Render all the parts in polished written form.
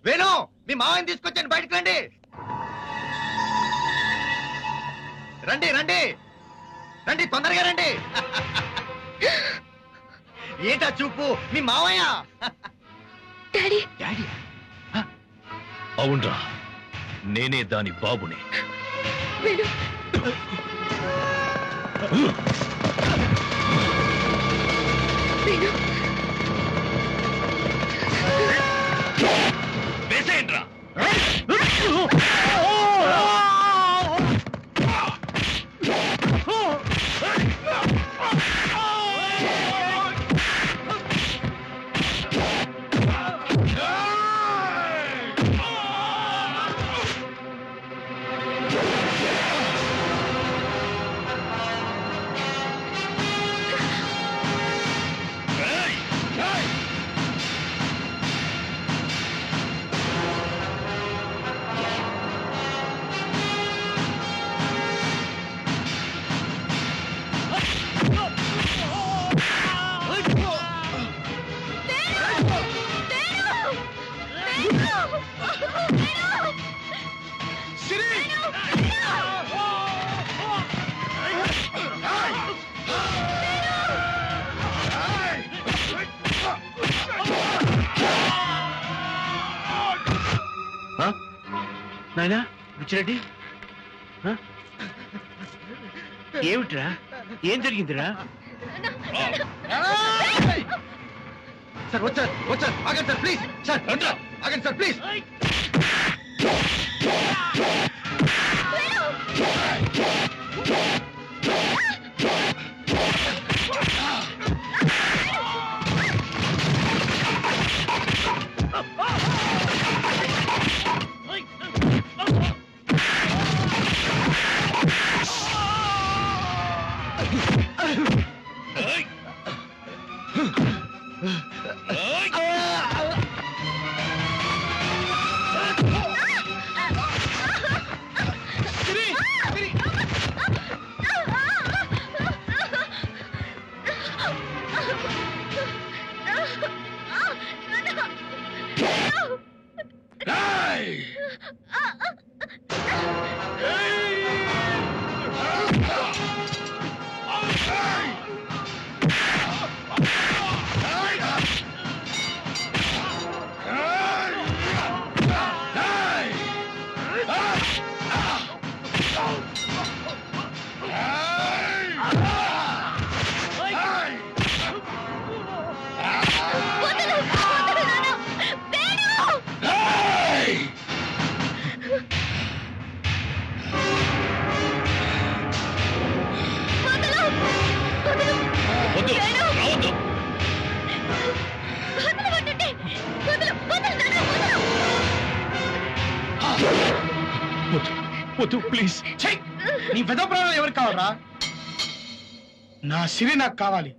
వేణు మీ మావయ్యని తీసుకొచ్చాను, బయటకు రండి. రండి రండి రండి, తొందరగా రండి. ఏంటా చూపు, మీ మావయ్య. డాడీ. డాడీ? అవునరా, నేనే దాని బాబుని. వేణు. వేణు. వేసేయండిరా. నాయనా బుచ్చిరెడ్డి, ఏమిట్రా, ఏం జరిగిందిరా? సార్ వచ్చారు వచ్చారు, ఆగండి సార్ ప్లీజ్. సార్ ఆగండి సార్ ప్లీజ్. ప్లీజ్. నీ పెద్ద ప్రాణాలు ఎవరికి కావాలరా? నా సిరి నాకు కావాలి.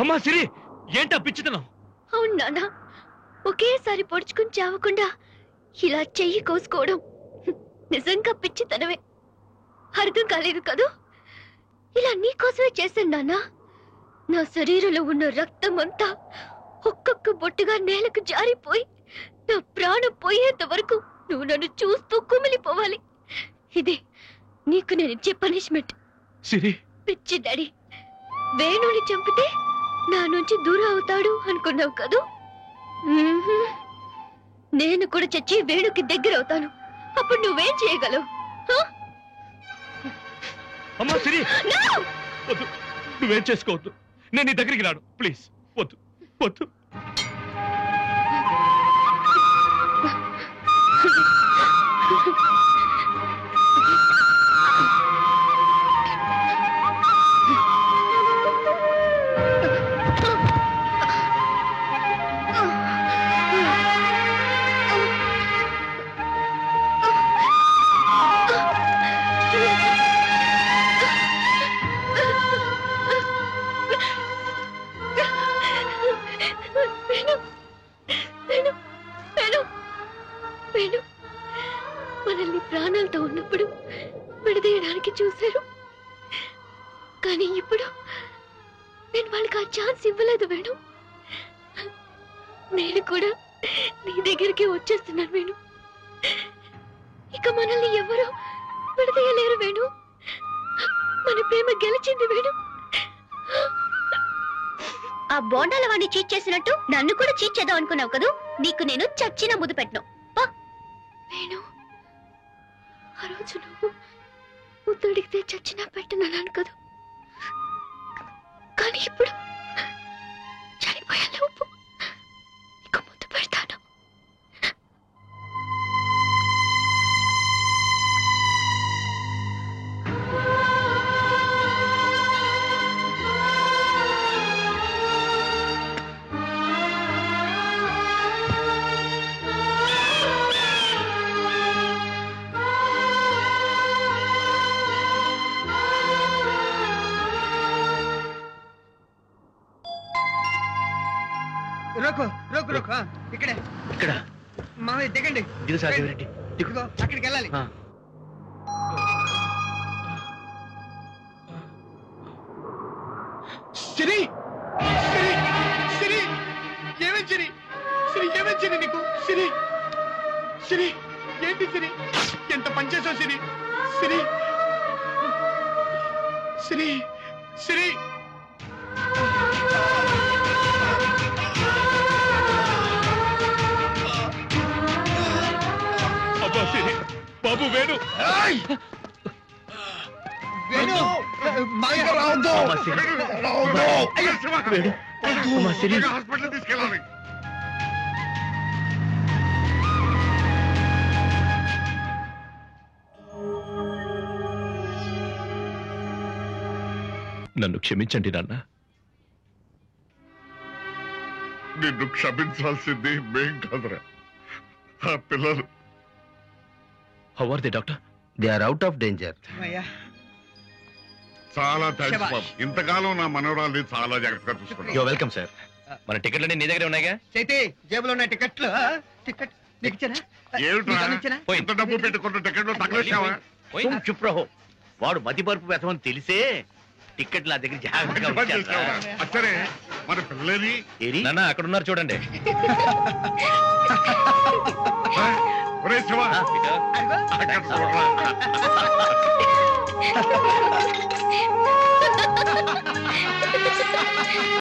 అమ్మా సిరి, ఏంటా పిచ్చితనం? అవును నాన్న, ఒకేసారి పొడుచుకుని చావకుండా ఇలా చెయ్యి కోసుకోవడం నిజంగా పిచ్చితనమే. అర్థం కాలేదు కదూ? ఇలా నీకోసమే చేశాను నాన్న. నా శరీరంలో ఉన్న రక్తం అంతా ఒక్కొక్క బొట్టుగా నేలకు జారిపోయి నా ప్రాణం పోయేంత వరకు నువ్వు నన్ను చూస్తూ కుమిలిపోవాలి. ఇదే నీకు నేను ఇచ్చే పనిష్మెంట్. సిరి పిచ్చి డాడీ, వేణుని చంపితే నా నుంచి దూరం అవుతాడు అనుకున్నావు కదూ? నేను కూడా చచ్చి వేణుకి దగ్గర అవుతాను. అప్పుడు నువ్వేం చేయగలవు? అమ్మా సిరి, No! వద్దు, నువ్వేం చేసుకోవద్దు. నేను నీ దగ్గరికి రాను, ప్లీజ్. వద్దు వద్దు. మనల్ని ప్రాణాలతో ఉన్నప్పుడు విడదీయడానికి చూశారు, కానీ ఇప్పుడు నేను వాళ్ళకి ఆ ఛాన్స్ ఇవ్వలేదు వేణు. నేను కూడా నీ దగ్గరికి వచ్చేస్తున్నాను వేణు. ఇక మనల్ని ఎవరు విడదీయలేరు వేణు. మన ప్రేమ గెలిచింది వేణు. ఆ బోండాల వాడిని చీట్ చేసినట్టు నన్ను కూడా చీట్ చేద్దాం అనుకున్నావు కదూ? నీకు నేను చచ్చిన ముద్దు పెట్టను. వేణు, ఆ రోజు నువ్వు ముద్దు అడిగితే చచ్చినా పెట్టనన్నాను కదూ, కానీ ఇప్పుడు చనిపోయేలోపు ఇక ముద్దు పెడతాను. రోకు రోకు రోకు ఇక్కడే. ఇక్కడ మామయ్య దిగండి. దిగు సార్, దిగు. ఇదిగో అక్కడికి వెళ్ళాలి. సిరి, సిరి, సిరి, ఏమేం సిరి, సిరి ఏమేం సిరి నీకు? సిరి, సిరి, ఏంటి సిరి? ఎంత పనిచేసావు సిరి? సిరి, సిరి, సిరి. అబ్బా సిరి, బాబు వేణు. వేణు, మామయ్య రావద్దు. అమ్మా సిరి, వేణు, అమ్మా సిరి. హాస్పిటల్ తీసుకెళ్ళాలి. నన్ను క్షమించండి నాన్న. నిన్ను క్షమించాల్సింది మేం కాదురా, ఆ పిల్లలు. How are they doctor? They are out of danger. చాలా థ్యాంక్స్ శభాష్. బాబు. ఇంతకాలం నా మనవరాల్ని చాలా జాగ్రత్తగా చూసుకున్నావు. Yo welcome sir. మన టికెట్లన్నీ నీ దగ్గర ఉన్నాయిగా? చైతి, జేబులో ఉన్న టికెట్లు. టికెట్ నీకు ఇచ్చానా? ఏమిట్రా నీకు అందించానా? పోయి. ఇంత డబ్బు పెట్టుకున్న టికెట్లు తగలేసావా? పోయి. చుప్ రహో. వాడు మతిపరుపు వ్యర్థమని తెలిసే టికెట్ నా దగ్గర జాగ్రత్తగా మంచి పని ఉంచాను చేసావురా. రా. అచ్చరే మన పిల్లలని ఏరి? నాన్న అక్కడ ఉన్నారు చూడండి. ఒరే శివ, ఆ, అదిగో. అక్కడ చూడరా.